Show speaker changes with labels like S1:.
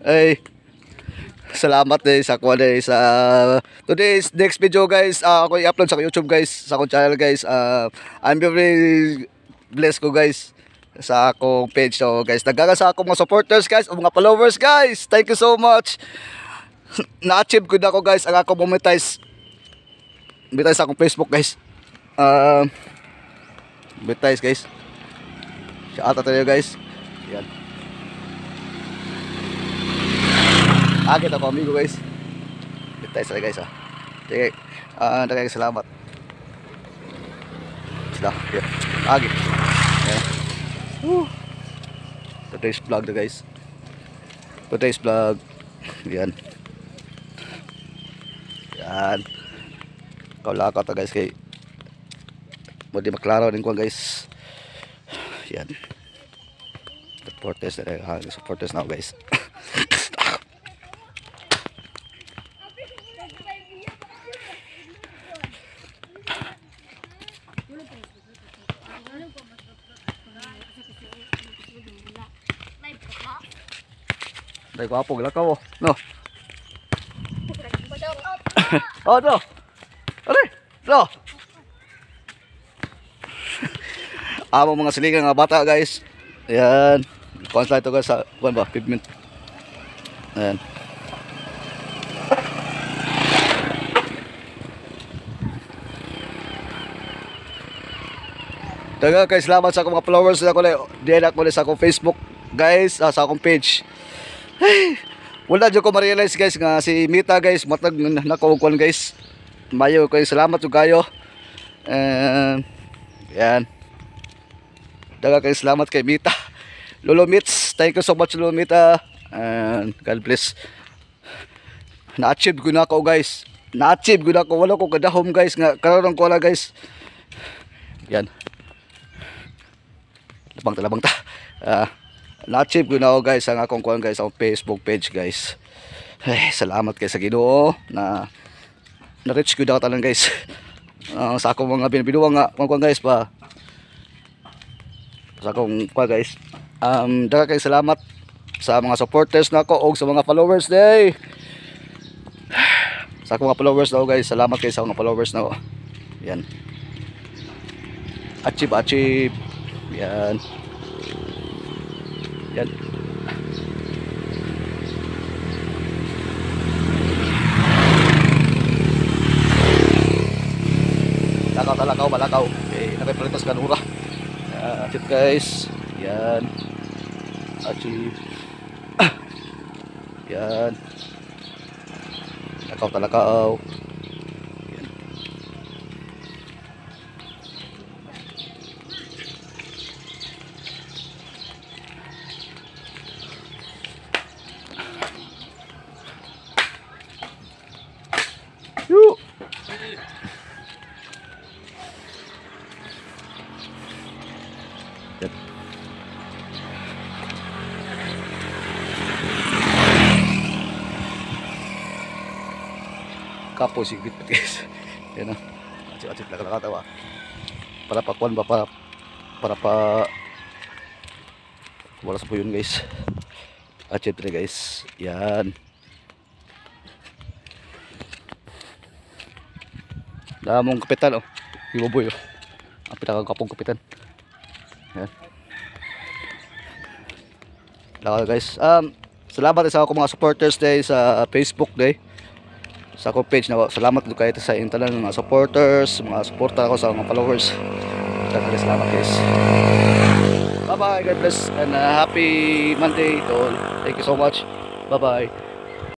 S1: Ay, salamat din sa kuha din sa today's next video guys. Ako i-upload sa YouTube guys, sa akong channel guys. I'm very blessed ko guys sa akong page. So guys, nagkaga sa akong mga supporters guys, o mga followers guys. Thank you so much. Na-achieve ko na ako guys ang akong monetize sa akong Facebook guys. Monetize guys. Shout out tayo guys. Yan. Agit ako amigo guys. Monetize tayo guys ha. Sige. Daghang salamat. Sila. Yan. Agit. Yan. Today's vlog na guys. Today's vlog. Yan. Yan. Kaulaka ta guys kay mo di maklaro din ko guys. Yan. Supporters na supporters now guys. Dai gwapo gila ka oh. No. Oh no. Are. No. Amo mga silingan nga bata guys. Ayan. Konsa ito guys sa kuan ba pavement. Ayan. Daga kay salamat sa akong mga followers na ko diyan ako sa akong Facebook guys, sa akong page. Ay, wala jud ko ma-realize guys nga si Mita guys matag nakaugkuan guys. Mayo kay salamat jud kayo. Yan. Daga kay salamat kay Mita. Lolo Mits, thank you so much Lolo Mita. And God bless. Na-achieve ko na ako guys. Na-achieve ko na ako. Wala ko kadahom guys nga karon ko la guys. Yan. Labang ta. Na-achieve ko na ako guys ang akong kuan guys ang Facebook page guys. Ay, salamat kay sa Ginoo na na-reach ko daw tanan guys. Sa akong mga binuang nga kuan guys pa. Sa akong kuan guys. Daghang kay salamat sa mga supporters nako og sa mga followers day. Sa akong mga followers daw guys, salamat kay sa mga followers nako. Yan. Achieve. Yan. Yan. Balakaw. Okay, nakipalitos kanura. Achieve guys. Yan. Achieve. Yan. Talakaw. Yan. Yuk. Yan. Kapo sigit guys. Yan na. Acip lang nakatawa. Para pa kuan ba para pa wala sa puyon guys. Acip na guys. Yan. Damong kapitan oh. Iboboy oh. Ang pinakang kapong kapitan. Yan. Laka guys. Salamat sa ako mga supporters day sa Facebook day. Sa akong page na salamat do kayo sa intanan mga supporters, mga suporta ako sa mga followers. Salamat guys. Bye bye, God bless and happy Monday to all. Thank you so much. Bye bye.